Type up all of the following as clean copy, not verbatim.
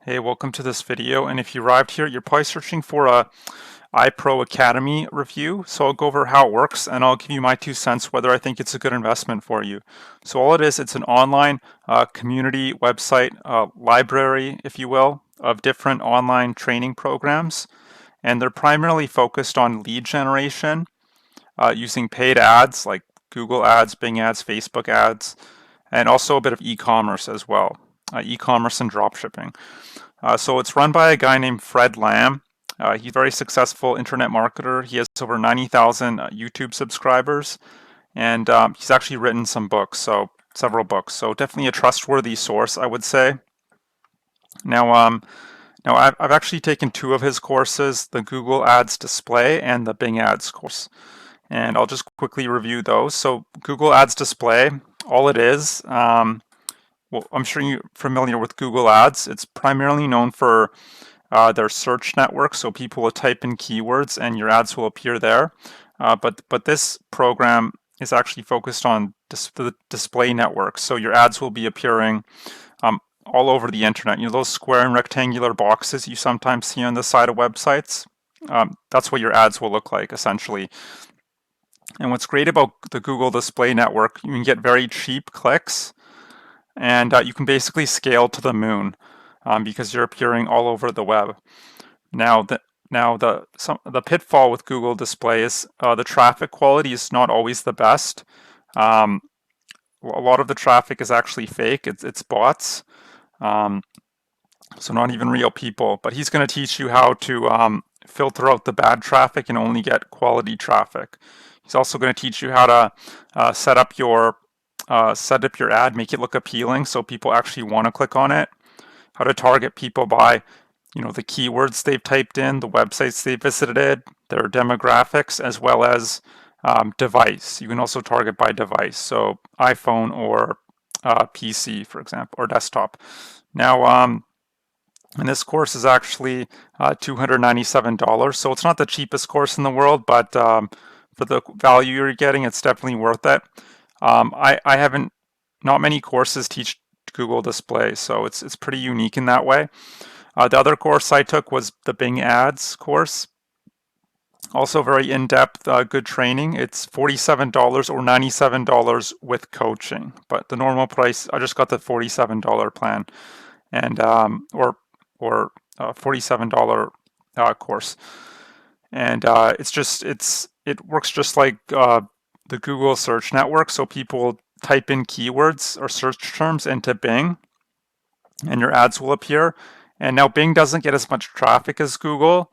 Hey, welcome to this video. And if you arrived here, you're probably searching for a Ipro Academy review. So I'll go over how it works and I'll give you my 2 cents whether I think it's a good investment for you. So all it is, it's an online community website, library, if you will, of different online training programs. And they're primarily focused on lead generation using paid ads like Google ads, Bing ads, Facebook ads, and also a bit of e-commerce as well, e-commerce and dropshipping. So it's run by a guy named Fred Lamb. He's a very successful internet marketer. He has over 90,000 YouTube subscribers, and he's actually written some books, so several books. So definitely a trustworthy source, I would say. Now I've actually taken two of his courses, the Google Ads Display and the Bing Ads course. And I'll just quickly review those. So Google Ads Display, all it is, well, I'm sure you're familiar with Google Ads. It's primarily known for their search network, so people will type in keywords and your ads will appear there. But this program is actually focused on the display network, so your ads will be appearing all over the internet. You know those square and rectangular boxes you sometimes see on the side of websites? That's what your ads will look like, essentially. And what's great about the Google Display Network, you can get very cheap clicks, and you can basically scale to the moon because you're appearing all over the web. Now, the pitfall with Google Display is the traffic quality is not always the best. A lot of the traffic is actually fake. It's bots, so not even real people. But he's going to teach you how to filter out the bad traffic and only get quality traffic. He's also going to teach you how to set up your ad, make it look appealing so people actually want to click on it. How to target people by, the keywords they've typed in, the websites they visited, their demographics, as well as device. You can also target by device, so iPhone or PC, for example, or desktop. Now, and this course is actually $297, so it's not the cheapest course in the world, but for the value you're getting, it's definitely worth it. Not many courses teach Google Display, so it's pretty unique in that way. The other course I took was the Bing Ads course. Also very in-depth, good training. It's $47 or $97 with coaching, but the normal price, I just got the $47 plan, and or $47 course, and it works just like the Google search network. So people type in keywords or search terms into Bing and your ads will appear. And now Bing doesn't get as much traffic as Google,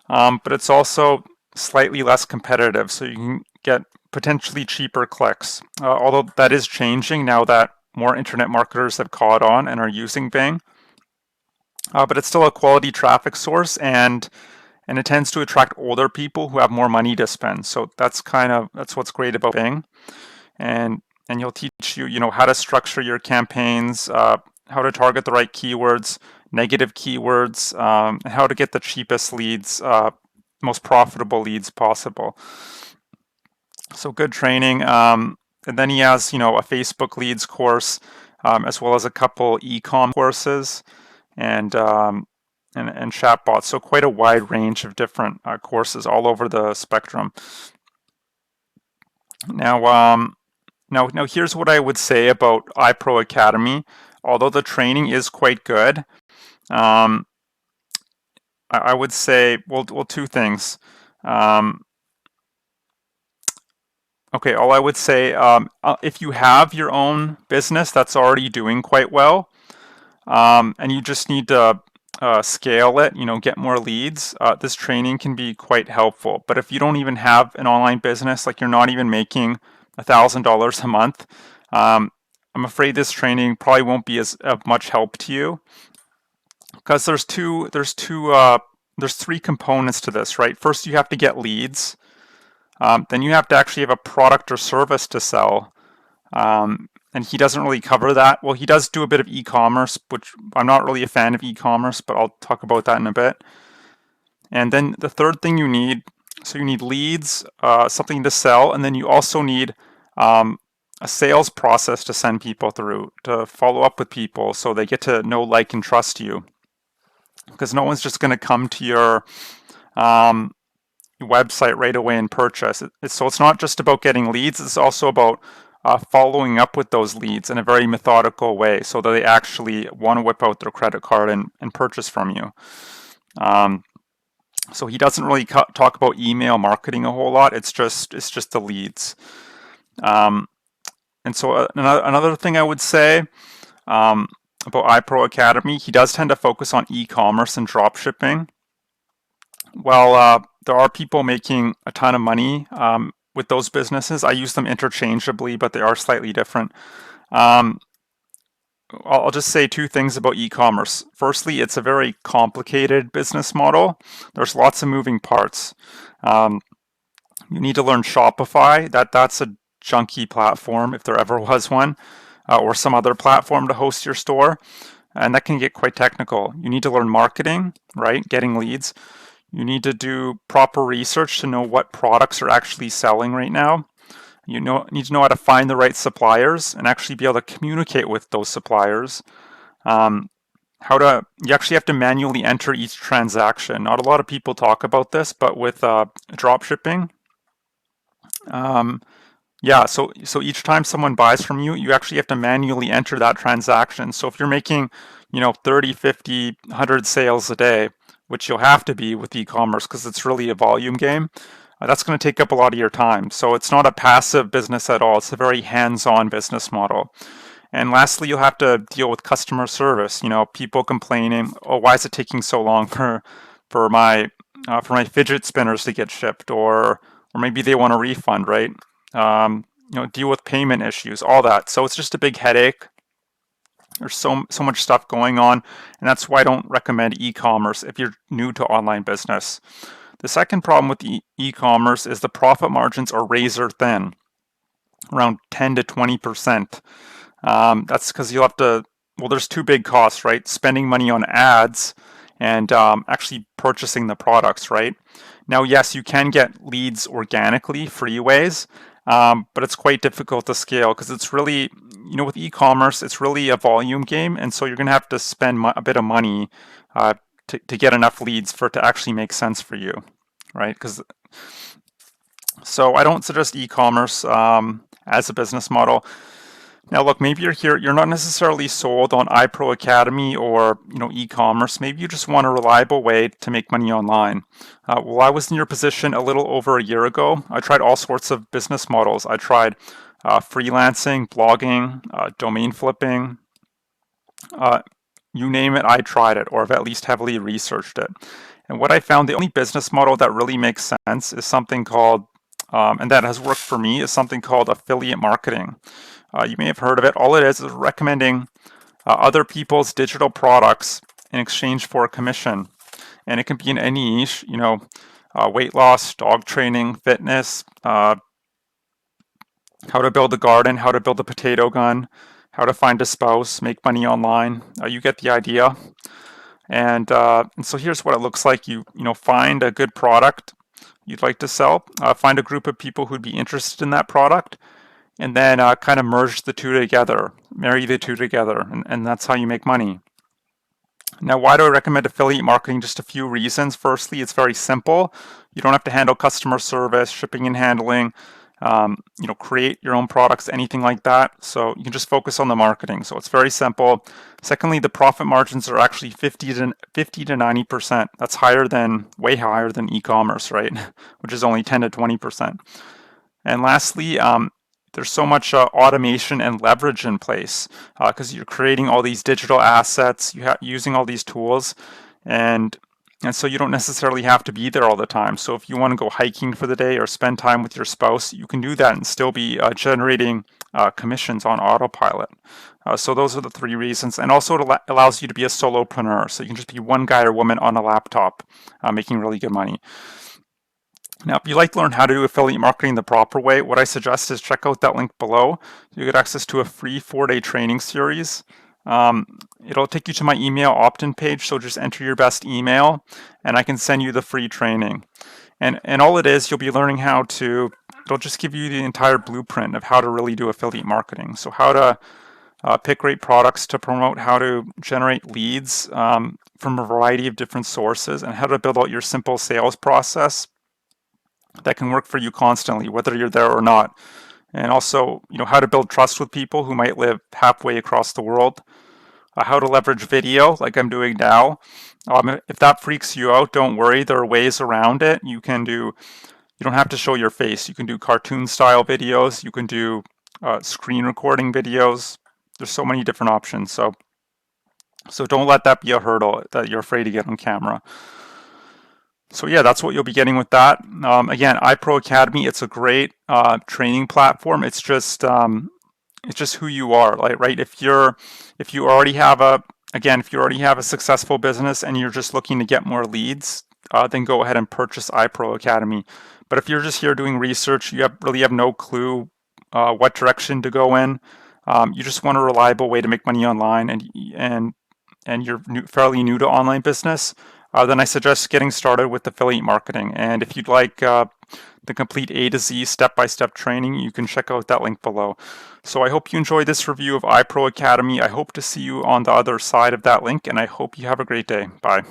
but it's also slightly less competitive. So you can get potentially cheaper clicks, although that is changing now that more internet marketers have caught on and are using Bing. But it's still a quality traffic source, and it tends to attract older people who have more money to spend. So that's what's great about Bing. And he'll teach you, how to structure your campaigns, how to target the right keywords, negative keywords, and how to get the cheapest leads, most profitable leads possible. So good training. And then he has, a Facebook leads course, as well as a couple e-com courses, and chatbots. So quite a wide range of different courses all over the spectrum. Now here's what I would say about Ipro Academy. Although the training is quite good, I would say, well, two things. Okay, all I would say, if you have your own business that's already doing quite well, and you just need to scale it, get more leads, this training can be quite helpful. But if you don't even have an online business, like you're not even making $1,000 a month, I'm afraid this training probably won't be of much help to you, because there's three components to this, right? First, you have to get leads. Then you have to actually have a product or service to sell. And he doesn't really cover that. Well, he does do a bit of e-commerce, which I'm not really a fan of e-commerce, but I'll talk about that in a bit. And then the third thing you need leads, something to sell, and then you also need a sales process to send people through, to follow up with people so they get to know, like, and trust you. because no one's just going to come to your um, website right away and purchase. So it's not just about getting leads, it's also about following up with those leads in a very methodical way so that they actually want to whip out their credit card and purchase from you. Um, so he doesn't really talk about email marketing a whole lot. It's just the leads. Um, and so another thing I would say about Ipro Academy, he does tend to focus on e-commerce and drop shipping. Well, there are people making a ton of money with those businesses. I use them interchangeably, but they are slightly different. Um, I'll just say two things about e-commerce. Firstly, it's a very complicated business model. There's lots of moving parts. Um, you need to learn Shopify. That's a junky platform if there ever was one, or some other platform to host your store, and that can get quite technical. You need to learn marketing, right? Getting leads. You need to do proper research to know what products are actually selling right now. You need to know how to find the right suppliers and actually be able to communicate with those suppliers. You actually have to manually enter each transaction. Not a lot of people talk about this, but with drop shipping, yeah, so each time someone buys from you, you actually have to manually enter that transaction. So if you're making, 30, 50, 100 sales a day, which you'll have to be with e-commerce because it's really a volume game, that's going to take up a lot of your time. So it's not a passive business at all. It's a very hands-on business model. And lastly, you'll have to deal with customer service. People complaining, "Oh, why is it taking so long for my fidget spinners to get shipped?" Or maybe they want a refund, right? Deal with payment issues, all that. So it's just a big headache. There's so much stuff going on, and that's why I don't recommend e-commerce if you're new to online business. The second problem with e-commerce is the profit margins are razor thin, around 10 to 20%. That's because you'll have to, well, there's two big costs, right? Spending money on ads and actually purchasing the products, right? Now, yes, you can get leads organically, free ways, but it's quite difficult to scale because it's really, with e-commerce, it's really a volume game. And so you're going to have to spend a bit of money to get enough leads for it to actually make sense for you, right? So I don't suggest e-commerce as a business model. Now, look, maybe you're not necessarily sold on Ipro Academy or e-commerce. Maybe you just want a reliable way to make money online. Well, I was in your position a little over a year ago. I tried all sorts of business models. I tried freelancing, blogging, domain flipping. You name it, I tried it, or I've at least heavily researched it. And what I found, the only business model that really makes sense is something called, and that has worked for me, is something called affiliate marketing. You may have heard of it. All it is recommending other people's digital products in exchange for a commission. And it can be in any niche, weight loss, dog training, fitness, how to build a garden, how to build a potato gun, how to find a spouse, make money online. You get the idea. And so here's what it looks like. You find a good product you'd like to sell, find a group of people who'd be interested in that product, and then kind of merge the two together, marry the two together, and that's how you make money. Now, why do I recommend affiliate marketing? Just a few reasons. Firstly, it's very simple. You don't have to handle customer service, shipping and handling, create your own products, anything like that. So you can just focus on the marketing. So it's very simple. Secondly, the profit margins are actually 50 to 90%. That's way higher than e-commerce, right? Which is only 10 to 20%. And lastly, there's so much automation and leverage in place because you're creating all these digital assets, using all these tools, and so you don't necessarily have to be there all the time. So if you want to go hiking for the day or spend time with your spouse, you can do that and still be generating commissions on autopilot. So those are the three reasons. And also it allows you to be a solopreneur. So you can just be one guy or woman on a laptop making really good money. Now, if you'd like to learn how to do affiliate marketing the proper way, what I suggest is check out that link below. You get access to a free 4-day training series. It'll take you to my email opt-in page, so just enter your best email, and I can send you the free training. And all it is, you'll be learning it'll just give you the entire blueprint of how to really do affiliate marketing. So how to Pick great products to promote, how to generate leads from a variety of different sources, and how to build out your simple sales process that can work for you constantly, whether you're there or not. And also, how to build trust with people who might live halfway across the world. How to leverage video like I'm doing now. If that freaks you out, don't worry. There are ways around it. You don't have to show your face. You can do cartoon style videos. You can do screen recording videos. There's so many different options. So don't let that be a hurdle that you're afraid to get on camera. So yeah, that's what you'll be getting with that. Again, Ipro Academy, it's a great training platform. It's just who you are, like, right? If you already have a successful business and you're just looking to get more leads, then go ahead and purchase Ipro Academy. But if you're just here doing research, you really have no clue what direction to go in. You just want a reliable way to make money online, and you're fairly new to online business, then I suggest getting started with affiliate marketing. And if you'd like the complete A to Z step-by-step training, you can check out that link below. So I hope you enjoyed this review of Ipro Academy. I hope to see you on the other side of that link, and I hope you have a great day. Bye.